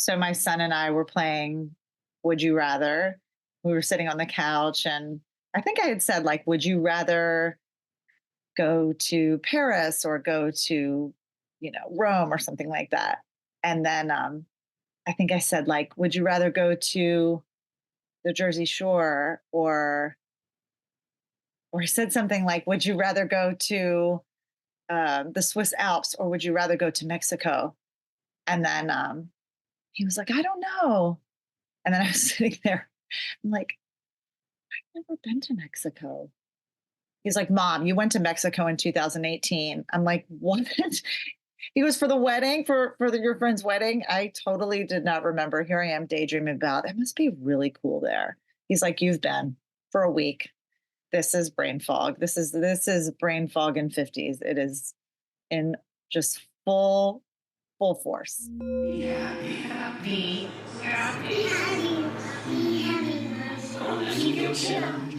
So my son and I were playing Would You Rather. We were sitting on the couch, and I think I had said, like, would you rather go to Paris or go to, Rome or something like that? And then I think I said, like, would you rather go to the Jersey Shore, or I said something like, would you rather go to the Swiss Alps, or would you rather go to Mexico? And then he was like, I don't know. And then I was sitting there, I'm like, I've never been to Mexico. He's like, Mom, you went to Mexico in 2018. I'm like, what? He goes, for the wedding, your friend's wedding. I totally did not remember. Here I am daydreaming about it. Must be really cool there. He's like, you've been for a week. This is brain fog. This is brain fog in 50s. It is in just full force. Be happy, happy, happy, happy, be happy. Don't leave your children.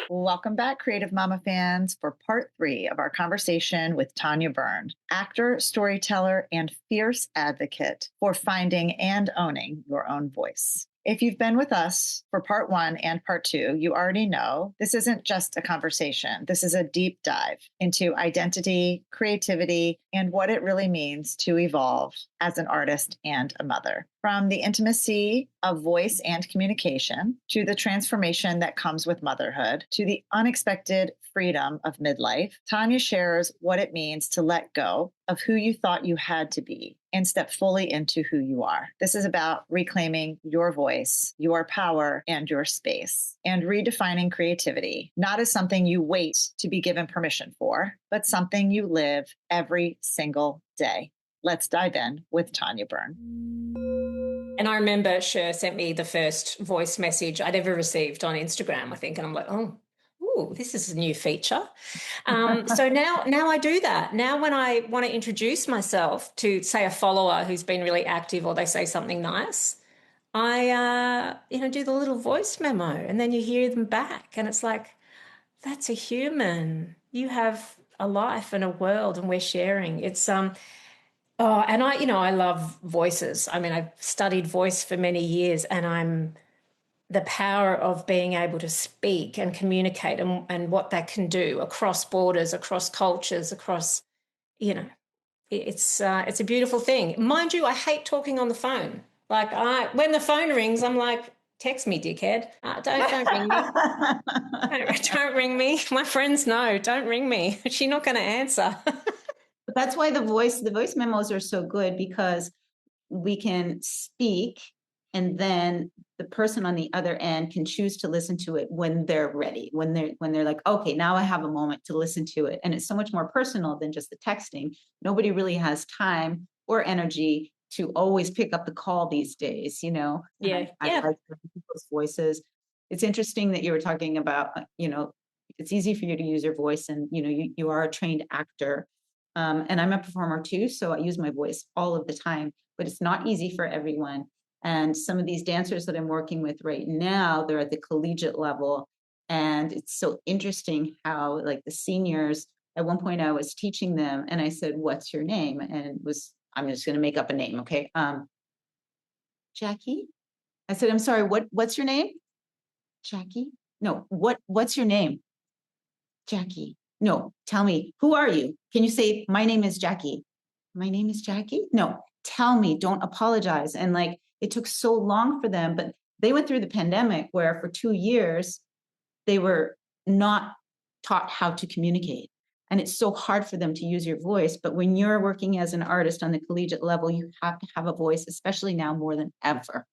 Welcome back, Creative Mama fans, for part 3 of our conversation with Tanya Burne, actor, storyteller, and fierce advocate for finding and owning your own voice. If you've been with us for part 1 and part 2, you already know this isn't just a conversation. This is a deep dive into identity, creativity, and what it really means to evolve as an artist and a mother. From the intimacy of voice and communication, to the transformation that comes with motherhood, to the unexpected freedom of midlife, Tanya shares what it means to let go of who you thought you had to be and step fully into who you are. This is about reclaiming your voice, your power, and your space, and redefining creativity, not as something you wait to be given permission for, but something you live every single day. Let's dive in with Tanya Burne. And I remember Cher sent me the first voice message I'd ever received on Instagram, I think, and I'm like, oh, ooh, this is a new feature. So now I do that. Now when I want to introduce myself to, say, a follower who's been really active or they say something nice, I do the little voice memo, and then you hear them back, and it's like, that's a human. You have a life and a world, and we're sharing. It's and I love voices. I mean, I've studied voice for many years, and the power of being able to speak and communicate and what that can do across borders, across cultures, across, it's a beautiful thing. Mind you, I hate talking on the phone. Like when the phone rings, I'm like, text me, dickhead. Don't ring me. Don't ring me. My friends know, don't ring me. She's not going to answer. That's why the voice memos are so good, because we can speak and then the person on the other end can choose to listen to it when they're ready, when they're like, okay, now I have a moment to listen to it. And it's so much more personal than just the texting. Nobody really has time or energy to always pick up the call these days, Yeah. I like people's voices. It's interesting that you were talking about, it's easy for you to use your voice, and, you are a trained actor. And I'm a performer too, so I use my voice all of the time, but it's not easy for everyone. And some of these dancers that I'm working with right now, they're at the collegiate level. And it's so interesting how, like, the seniors, at one point I was teaching them and I said, what's your name? And I'm just going to make up a name. Okay. Jackie. I said, I'm sorry, what's your name? Jackie. No, what's your name? Jackie. No, tell me, who are you? Can you say, my name is Jackie? My name is Jackie? No, tell me, don't apologize. And like, it took so long for them, but they went through the pandemic where for 2 years, they were not taught how to communicate. And it's so hard for them to use your voice. But when you're working as an artist on the collegiate level, you have to have a voice, especially now more than ever.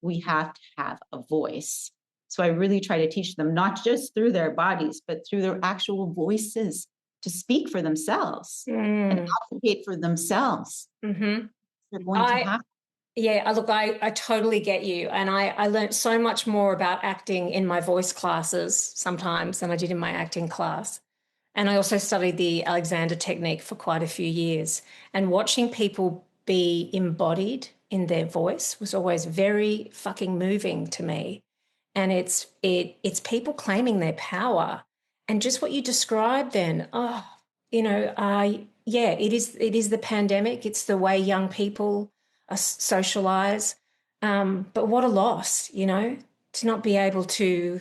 We have to have a voice. So I really try to teach them, not just through their bodies, but through their actual voices, to speak for themselves and advocate for themselves. Mm-hmm. They're going to have. Yeah, look, I totally get you. And I learned so much more about acting in my voice classes sometimes than I did in my acting class. And I also studied the Alexander technique for quite a few years. And watching people be embodied in their voice was always very fucking moving to me. And it's people claiming their power. And just what you described then, it is the pandemic. It's the way young people socialize. But what a loss, you know, to not be able to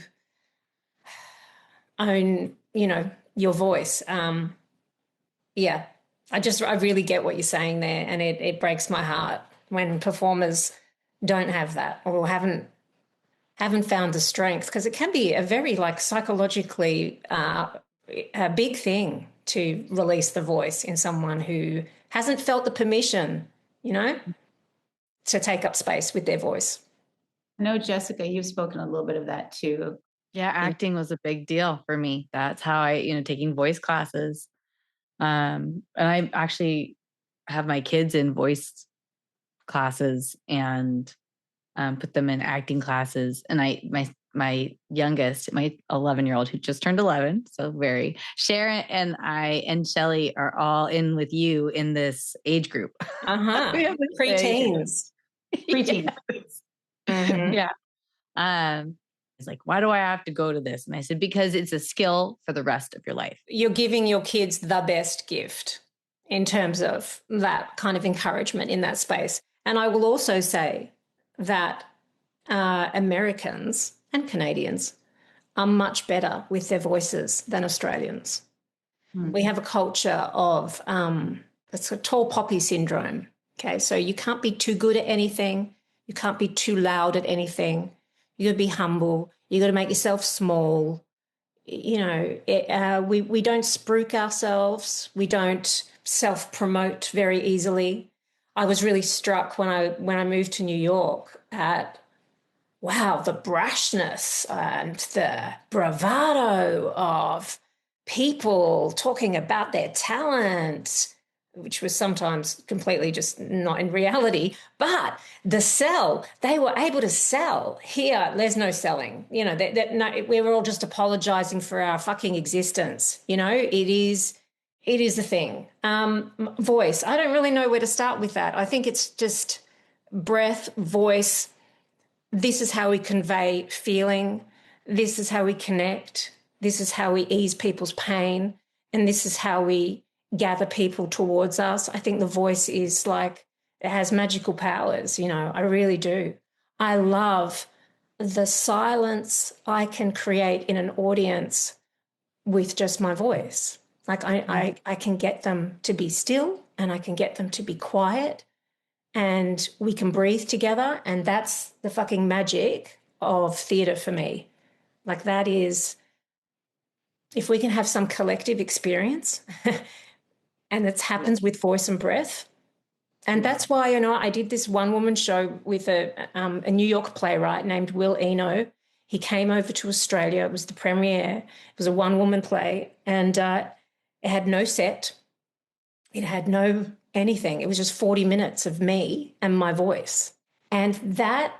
own, you know, your voice. Yeah, I really get what you're saying there, and it breaks my heart when performers don't have that or haven't found the strength, because it can be a very like psychologically a big thing to release the voice in someone who hasn't felt the permission, you know, to take up space with their voice. I know, Jessica, you've spoken a little bit of that too. Yeah, acting was a big deal for me. That's how I, taking voice classes. And I actually have my kids in voice classes and put them in acting classes. And my youngest, my 11-year-old who just turned 11, so very Sharon and I and Shelly are all in with you in this age group. Preteens. Preteens. Yes. Mm-hmm. Yeah. It's like, why do I have to go to this? And I said, because it's a skill for the rest of your life. You're giving your kids the best gift in terms of that kind of encouragement in that space. And I will also say that Americans and Canadians are much better with their voices than Australians. Mm-hmm. We have a culture of it's a tall poppy syndrome. Okay, so you can't be too good at anything. You can't be too loud at anything. You got to be humble. You got to make yourself small. You know, we don't spruik ourselves. We don't self-promote very easily. I was really struck when I moved to New York at, wow, the brashness and the bravado of people talking about their talent, which was sometimes completely just not in reality. But they were able to sell. Here, there's no selling. You know, no, we were all just apologizing for our fucking existence. You know, it is the thing. Voice, I don't really know where to start with that. I think it's just breath, voice. This is how we convey feeling. This is how we connect. This is how we ease people's pain. And this is how we gather people towards us. I think the voice is like, it has magical powers, you know, I really do. I love the silence I can create in an audience with just my voice. Like I can get them to be still and I can get them to be quiet and we can breathe together. And that's the fucking magic of theatre for me. Like that is, if we can have some collective experience and it happens with voice and breath. And that's why, you know, I did this one-woman show with a New York playwright named Will Eno. He came over to Australia. It was the premiere. It was a one-woman play, and it had no set. It had no anything. It was just 40 minutes of me and my voice. And that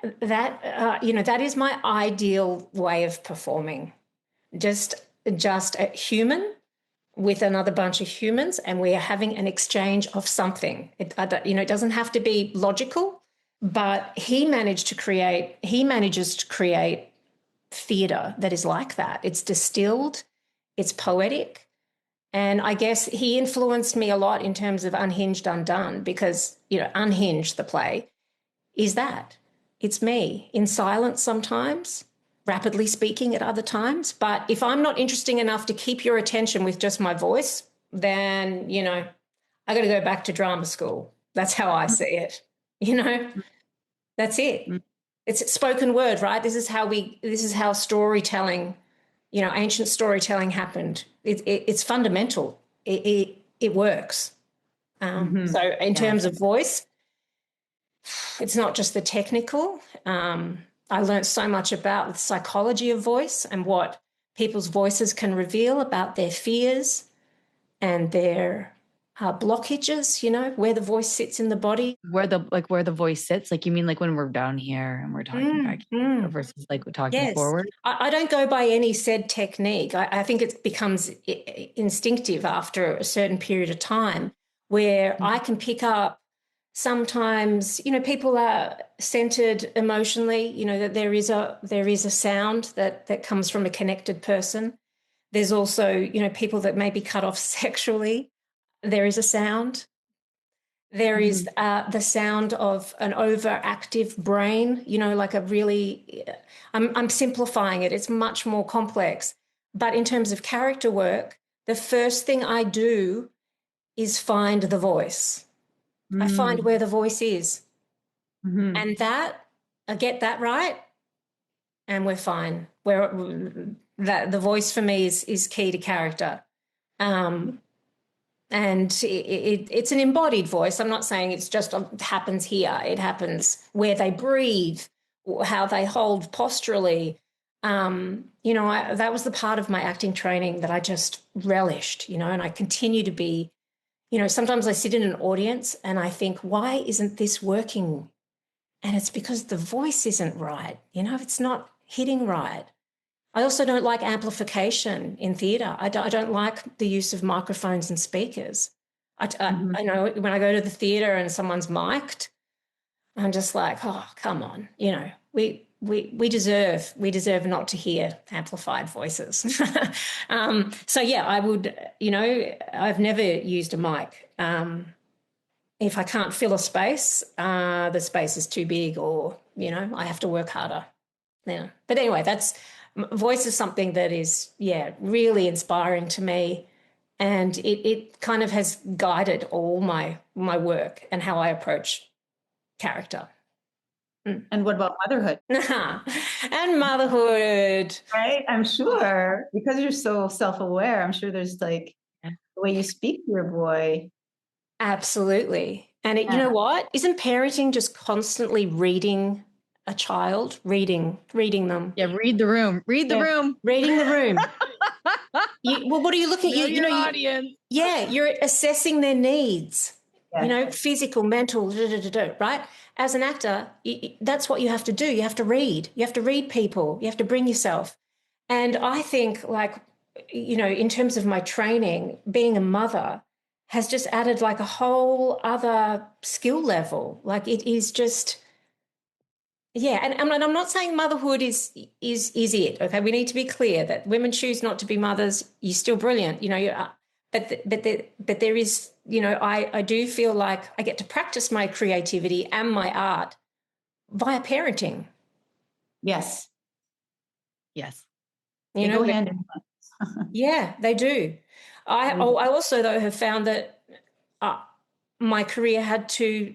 is my ideal way of performing. Just a human with another bunch of humans, and we are having an exchange of something. It doesn't have to be logical, but he manages to create theatre that is like that. It's distilled, it's poetic, and I guess he influenced me a lot in terms of Unhinged Undone, because, you know, Unhinged, the play, is that. It's me in silence sometimes, rapidly speaking at other times. But if I'm not interesting enough to keep your attention with just my voice, then, you know, I got to go back to drama school. That's how I see it. You know, that's it. It's spoken word, right? This is how storytelling, you know, ancient storytelling happened. It's fundamental. It works. So in terms of voice, it's not just the technical. I learned so much about the psychology of voice and what people's voices can reveal about their fears and their blockages, you know, where the voice sits in the body. Where the voice sits? Like, you mean like when we're down here and we're talking back here versus like we're talking forward? I don't go by any said technique. I think it becomes instinctive after a certain period of time where I can pick up. Sometimes, you know, people are centered emotionally, you know, that there is a sound that comes from a connected person. There's also, you know, people that may be cut off sexually. There is a sound. There is the sound of an overactive brain, like a really, I'm simplifying it. It's much more complex. But in terms of character work, the first thing I do is find the voice. I find where the voice is. And I get that right, and we're fine. The voice for me is key to character. And it's an embodied voice. I'm not saying it's just happens here. It happens where they breathe, how they hold posturally. That was the part of my acting training that I just relished, and I continue to be, sometimes I sit in an audience and I think, why isn't this working? And it's because the voice isn't right. It's not hitting right. I also don't like amplification in theatre. I don't like the use of microphones and speakers. I know when I go to the theatre and someone's mic'd, I'm just like, oh, come on. We deserve not to hear amplified voices. So yeah, I would, I've never used a mic. If I can't fill a space, the space is too big, or, I have to work harder. Yeah. But anyway, voice is something that is, really inspiring to me. And it kind of has guided all my work and how I approach character. And what about motherhood? And motherhood. Right? I'm sure, because you're so self-aware, I'm sure there's like the way you speak to your boy. Absolutely. And you know what? Isn't parenting just constantly reading a child, reading them? Yeah, read the room. Reading the room. What are you looking at? Your audience. Yeah, you're assessing their needs. Yeah. Physical, mental, right? As an actor, that's what you have to do. You have to read. You have to read people. You have to bring yourself. And I think, in terms of my training, being a mother has just added like a whole other skill level. Like it is just, and I'm not saying motherhood is it. Okay, we need to be clear that women choose not to be mothers. You're still brilliant. But there is, I do feel like I get to practice my creativity and my art via parenting. Yes. They go hand in hand. Yeah, they do. I also, though, have found that my career had to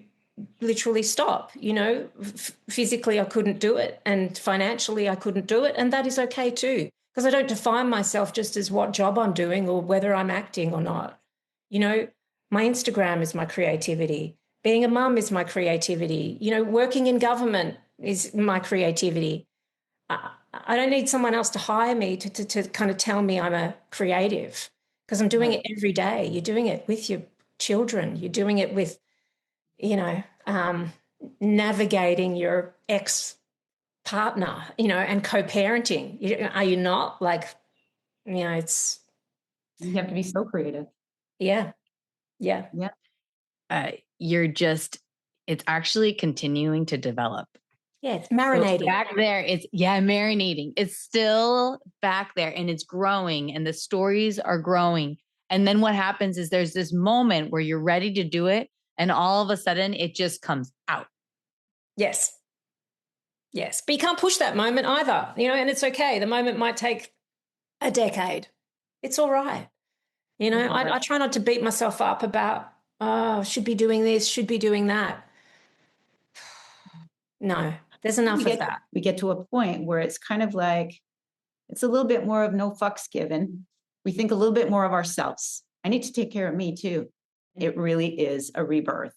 literally stop. Physically I couldn't do it, and financially I couldn't do it, and that is okay too, because I don't define myself just as what job I'm doing or whether I'm acting or not. My Instagram is my creativity. Being a mum is my creativity. Working in government is my creativity. I don't need someone else to hire me to kind of tell me I'm a creative, because I'm doing it every day. You're doing it with your children. You're doing it with, navigating your ex-partner, and co-parenting. Are you not? It's... You have to be so creative. Yeah. It's actually continuing to develop. Yeah, it's marinating. So back there, marinating. It's still back there, and it's growing, and the stories are growing. And then what happens is there's this moment where you're ready to do it, and all of a sudden it just comes out. Yes. But you can't push that moment either, and it's okay. The moment might take a decade. It's all right. I try not to beat myself up about, should be doing this, should be doing that. No, there's enough of that. We get to a point where it's kind of like, it's a little bit more of no fucks given. We think a little bit more of ourselves. I need to take care of me too. It really is a rebirth.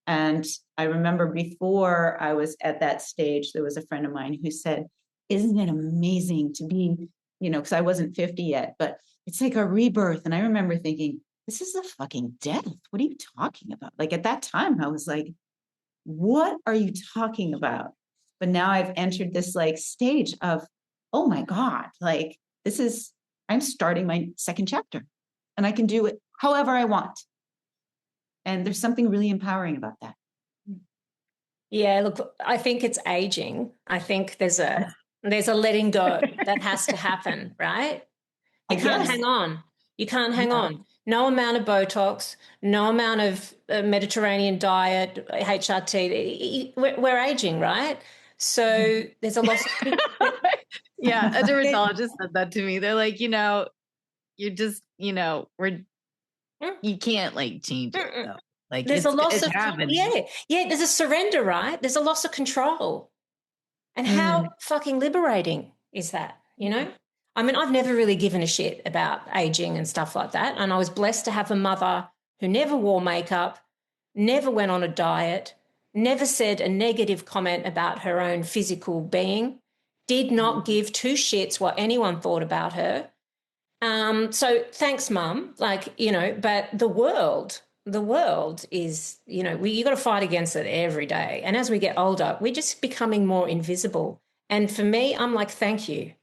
And I remember before I was at that stage, there was a friend of mine who said, isn't it amazing to be, because I wasn't 50 yet, but it's like a rebirth. And I remember thinking, this is a fucking death. What are you talking about? Like at that time, I was like, what are you talking about? But now I've entered this stage of, oh my God, I'm starting my second chapter, and I can do it however I want. And there's something really empowering about that. Yeah, look, I think it's aging. I think there's a letting go that has to happen, right? You can't hang on. You can't hang on. no amount of Botox, no amount of Mediterranean diet, HRT. We're aging, right? So there's a loss of Yeah, a dermatologist said that to me. They're like, you're just, you can't like change it though. Like there's a loss it's of happening. there's a surrender, right? There's a loss of control. And how fucking liberating is that, I mean, I've never really given a shit about aging and stuff like that. And I was blessed to have a mother who never wore makeup, never went on a diet, never said a negative comment about her own physical being, did not give two shits what anyone thought about her. So thanks, Mum. But the world is, you got to fight against it every day. And as we get older, we're just becoming more invisible. And for me, I'm like, thank you.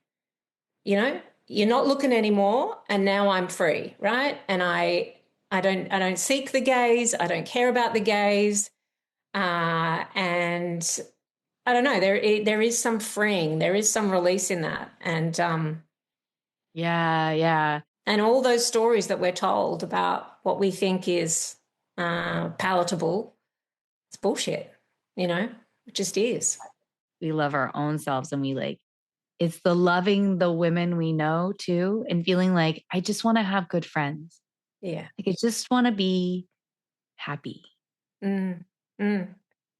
You're not looking anymore, and now I'm free, right? And I don't seek the gaze. I don't care about the gaze. And I don't know. There is some freeing. There is some release in that. And yeah. And all those stories that we're told about what we think is palatable, it's bullshit, it just is. We love our own selves, and it's the loving the women we know too, and feeling like, I just want to have good friends. Yeah. Like, I just want to be happy. Well,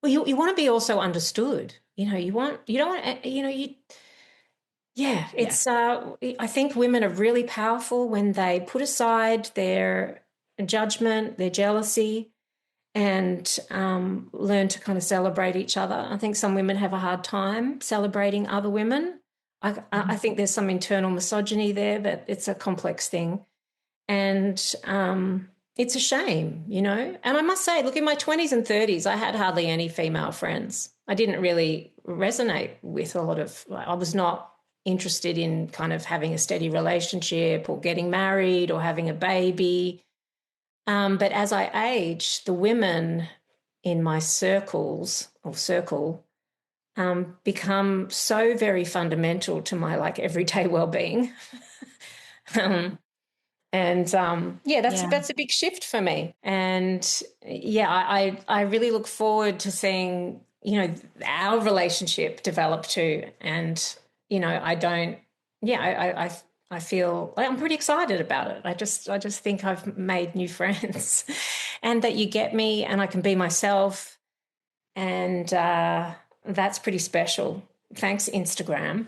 you want to be also understood. I think women are really powerful when they put aside their judgment, their jealousy, and learn to kind of celebrate each other. I think some women have a hard time celebrating other women. I think there's some internal misogyny there, but it's a complex thing. And it's a shame, And I must say, look, in my 20s and 30s, I had hardly any female friends. I didn't really resonate with a lot of, I was not interested in kind of having a steady relationship or getting married or having a baby. But as I age, the women in my circle become so very fundamental to my everyday well-being. That's a big shift for me. And I really look forward to seeing, our relationship develop too. And, I feel like I'm pretty excited about it. I just think I've made new friends and that you get me and I can be myself. And that's pretty special. Thanks, Instagram.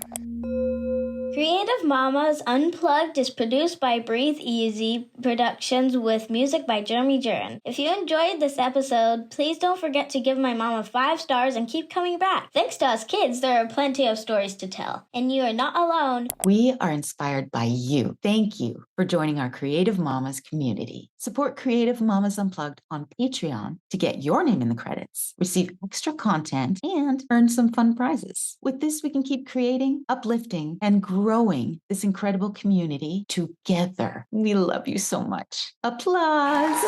Creative Mamas Unplugged is produced by Breatheasy Productions with music by Jeremy Jurin. If you enjoyed this episode, please don't forget to give my mama 5 stars and keep coming back. Thanks to us kids, there are plenty of stories to tell, and you are not alone. We are inspired by you. Thank you for joining our Creative Mamas community. Support Creative Mamas Unplugged on Patreon to get your name in the credits, receive extra content, and earn some fun prizes. With this, we can keep creating, uplifting, and growing this incredible community together. We love you so much. Applause.